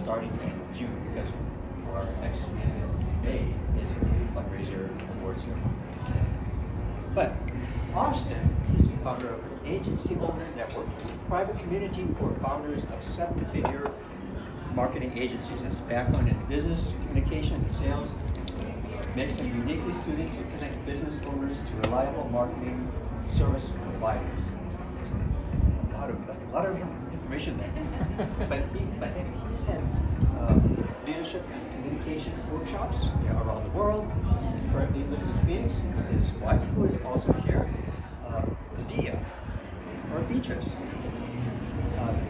starting in June, because our next meeting in May is a fundraiser award ceremony. But Austin is the founder of an agency owner network. It's a private community for founders of seven-figure marketing agencies. His background in business, communication, and sales makes him uniquely suited to connect business owners to reliable marketing service providers. It's a lot of information there. but he's had leadership and communication workshops around the world. He currently lives in Phoenix with his wife, who is also here, Nadia, or Beatrice.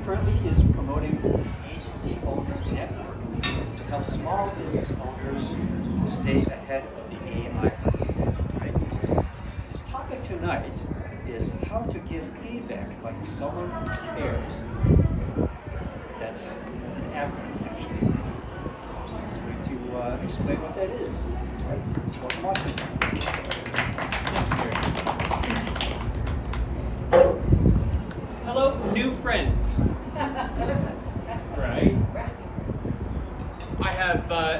Currently, he is promoting the Agency Owner Network to help small business owners stay ahead of the AI. Right? His topic tonight is how to give feedback like someone who cares. That's an acronym, actually. Austin is going to explain what that is. All right, let's welcome Austin. Hello, new friends. Right?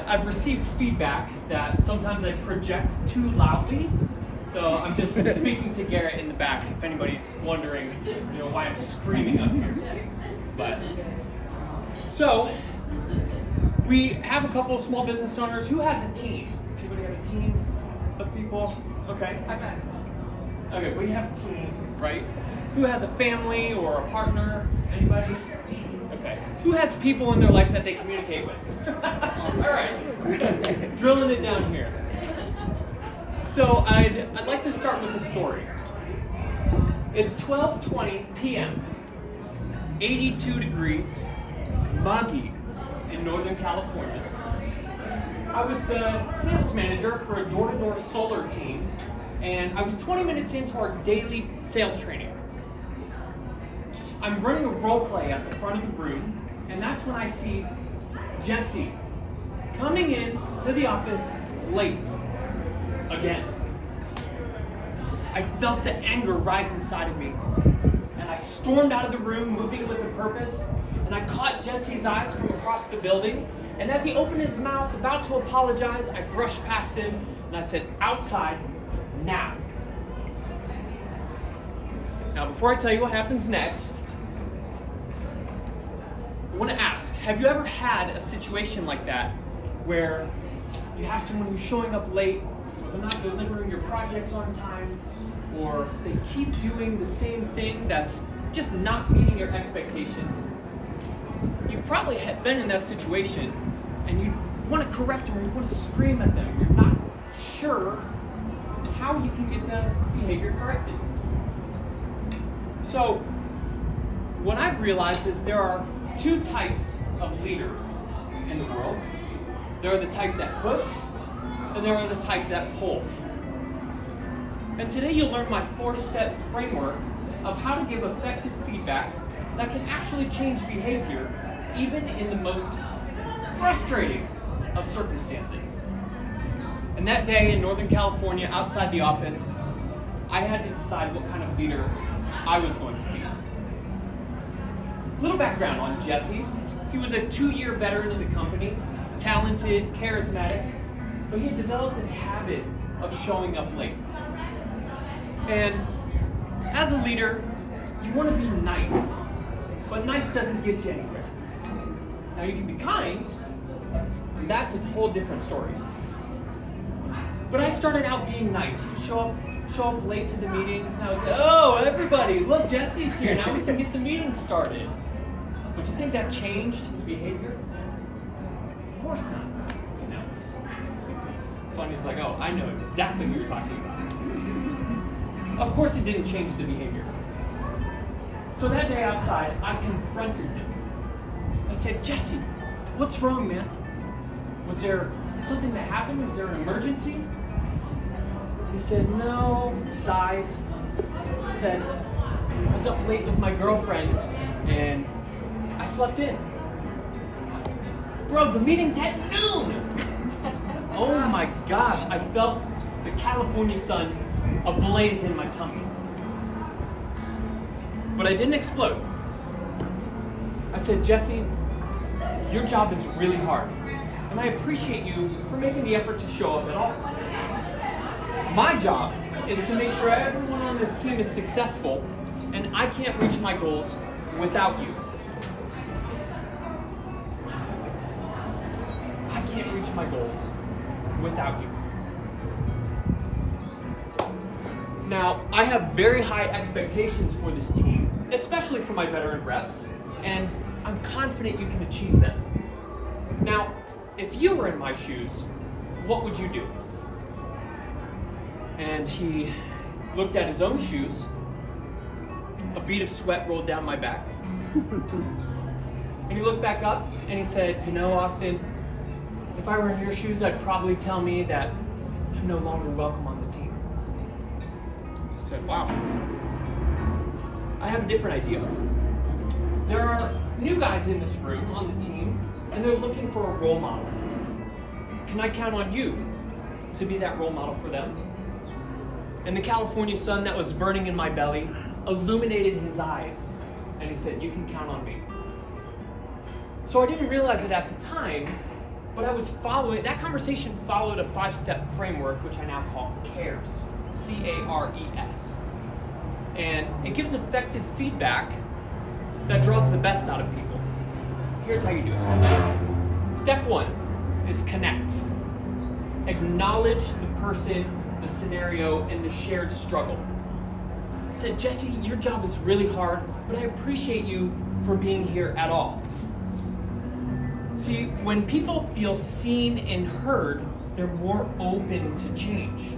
I've received feedback that sometimes I project too loudly. So I'm just speaking to Garrett in the back if anybody's wondering, why I'm screaming up here. But so we have a couple of small business owners. Who has a team? Anybody have a team of people? Okay. Okay, we have a team, right? Who has a family or a partner? Anybody? Okay. Who has people in their life that they communicate with? All right. Drilling it down here. So I'd like to start with a story. It's 12:20 p.m., 82 degrees, muggy in Northern California. I was the sales manager for a door-to-door solar team, and I was 20 minutes into our daily sales training. I'm running a role play at the front of the room, and that's when I see Jesse coming in to the office late again. I felt the anger rise inside of me, and I stormed out of the room, moving with a purpose, and I caught Jesse's eyes from across the building, and as he opened his mouth, about to apologize, I brushed past him, and I said, "Outside, now." Now, before I tell you what happens next, I want to ask, have you ever had a situation like that where you have someone who's showing up late, or they're not delivering your projects on time, or they keep doing the same thing that's just not meeting your expectations? You've probably been in that situation, and you want to correct them, or you want to scream at them. You're not sure how you can get the behavior corrected. So, what I've realized is there are two types of leaders in the world. There are the type that push, and there are the type that pull. And today you'll learn my 4-step framework of how to give effective feedback that can actually change behavior, even in the most frustrating of circumstances. And that day in Northern California, outside the office, I had to decide what kind of leader I was going to be. Little background on Jesse. He was a 2-year veteran of the company, talented, charismatic, but he had developed this habit of showing up late. And as a leader, you want to be nice, but nice doesn't get you anywhere. Now you can be kind, and that's a whole different story. But I started out being nice. He'd show up late to the meetings, and I would say, "Oh, everybody, look, Jesse's here. Now we can get the meeting started." But you think that changed his behavior? Of course not. Sonia's like, "Oh, I know exactly who you're talking about." Of course it didn't change the behavior. So that day outside, I confronted him. I said, "Jesse, what's wrong, man? Was there something that happened? Was there an emergency?" And he said, "No," sighs. He said, "I was up late with my girlfriend, and I slept in." "Bro, the meeting's at noon!" Oh my gosh, I felt the California sun ablaze in my tummy. But I didn't explode. I said, "Jesse, your job is really hard, and I appreciate you for making the effort to show up at all. My job is to make sure everyone on this team is successful, and I can't reach my goals without you. I can't reach my goals without you. Now, I have very high expectations for this team, especially for my veteran reps, and I'm confident you can achieve them. Now, if you were in my shoes, what would you do? And he looked at his own shoes. A bead of sweat rolled down my back. And he looked back up and he said, you know, Austin, if I were in your shoes, I'd probably tell me that I'm no longer welcome on the team. I said, wow. I have a different idea. There are new guys in this room on the team, and they're looking for a role model. Can I count on you to be that role model for them? And the California sun that was burning in my belly illuminated his eyes, and he said, you can count on me. So I didn't realize it at the time, but I was following, that conversation followed a 5-step framework, which I now call C.A.R.E.S, C-A-R-E-S. And it gives effective feedback that draws the best out of people. Here's how you do it. Step 1 is connect. Acknowledge the person, the scenario, and the shared struggle. I said, Jesse, your job is really hard, but I appreciate you for being here at all. See, when people feel seen and heard, they're more open to change.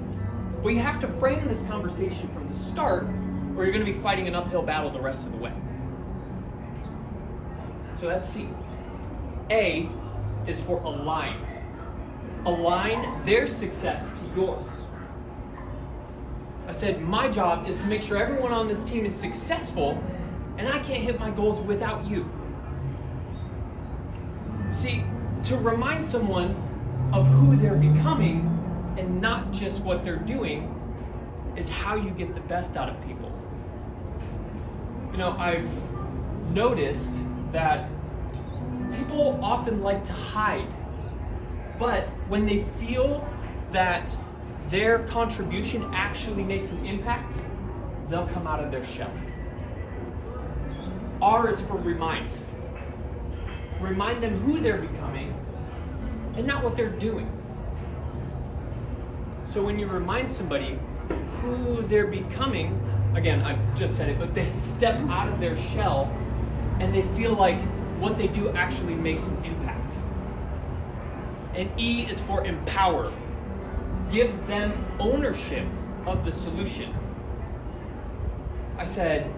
But you have to frame this conversation from the start, or you're going to be fighting an uphill battle the rest of the way. So that's C. A is for align. Align their success to yours. I said, my job is to make sure everyone on this team is successful, and I can't hit my goals without you. See, to remind someone of who they're becoming and not just what they're doing is how you get the best out of people. You know, I've noticed that people often like to hide, but when they feel that their contribution actually makes an impact, they'll come out of their shell. R is for remind. Remind them who they're becoming and not what they're doing. So when you remind somebody who they're becoming, again, I just said it, but they step out of their shell and they feel like what they do actually makes an impact. And E is for empower. Give them ownership of the solution. I said,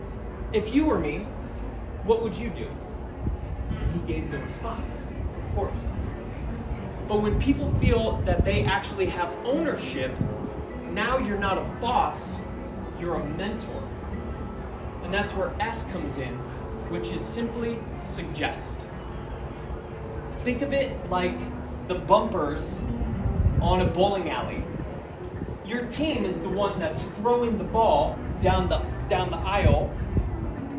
if you were me, what would you do? He gave the response, of course. But when people feel that they actually have ownership, now you're not a boss, you're a mentor. And that's where S comes in, which is simply suggest. Think of it like the bumpers on a bowling alley. Your team is the one that's throwing the ball down the aisle,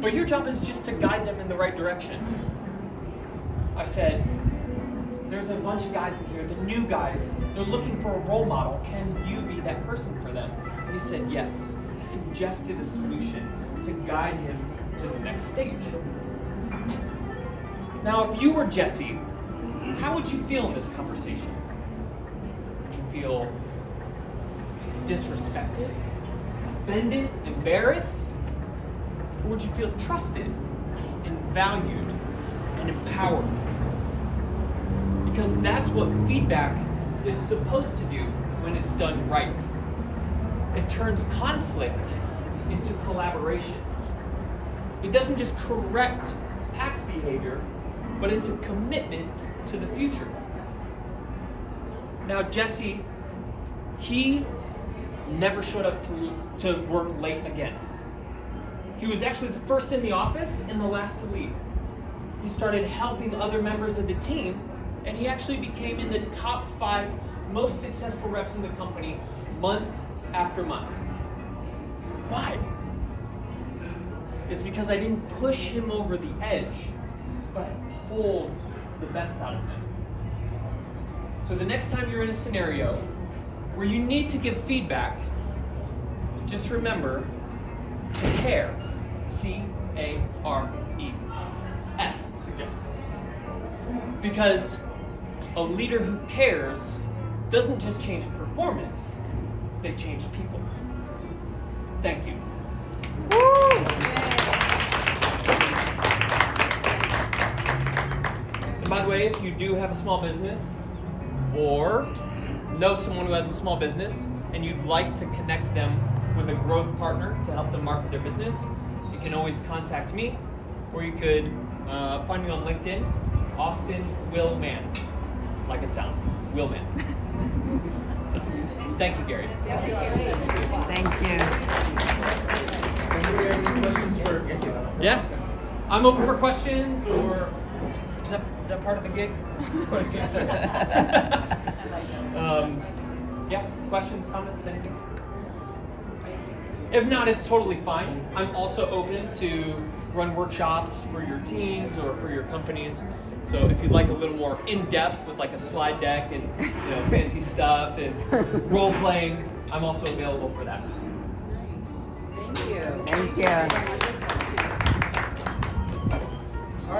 but your job is just to guide them in the right direction. I said, there's a bunch of guys in here, the new guys, they're looking for a role model. Can you be that person for them? And he said, yes. I suggested a solution to guide him to the next stage. Now, if you were Jesse, how would you feel in this conversation? Would you feel disrespected, offended, embarrassed? Or would you feel trusted and valued and empowered? Because that's what feedback is supposed to do when it's done right. It turns conflict into collaboration. It doesn't just correct past behavior, but it's a commitment to the future. Now, Jesse, he never showed up to work late again. He was actually the first in the office and the last to leave. He started helping other members of the team, and he actually became in the top 5 most successful reps in the company month after month. Why? It's because I didn't push him over the edge, but I pulled the best out of them. So the next time you're in a scenario where you need to give feedback, just remember to care. C-A-R-E-S suggests. Because a leader who cares doesn't just change performance, they change people. Thank you. And by the way, if you do have a small business or know someone who has a small business and you'd like to connect them with a growth partner to help them market their business, you can always contact me, or you could find me on LinkedIn, Austin Willman, like it sounds, Willman. So, thank you, Gary. Thank you. Anybody have any questions for Gary? Yeah, I'm open for questions, or is that part of the gig? It's part of the gig. Yeah, questions, comments, anything? If not, it's totally fine. I'm also open to run workshops for your teams or for your companies. So if you'd like a little more in-depth with like a slide deck and fancy stuff and role playing, I'm also available for that. Thank you.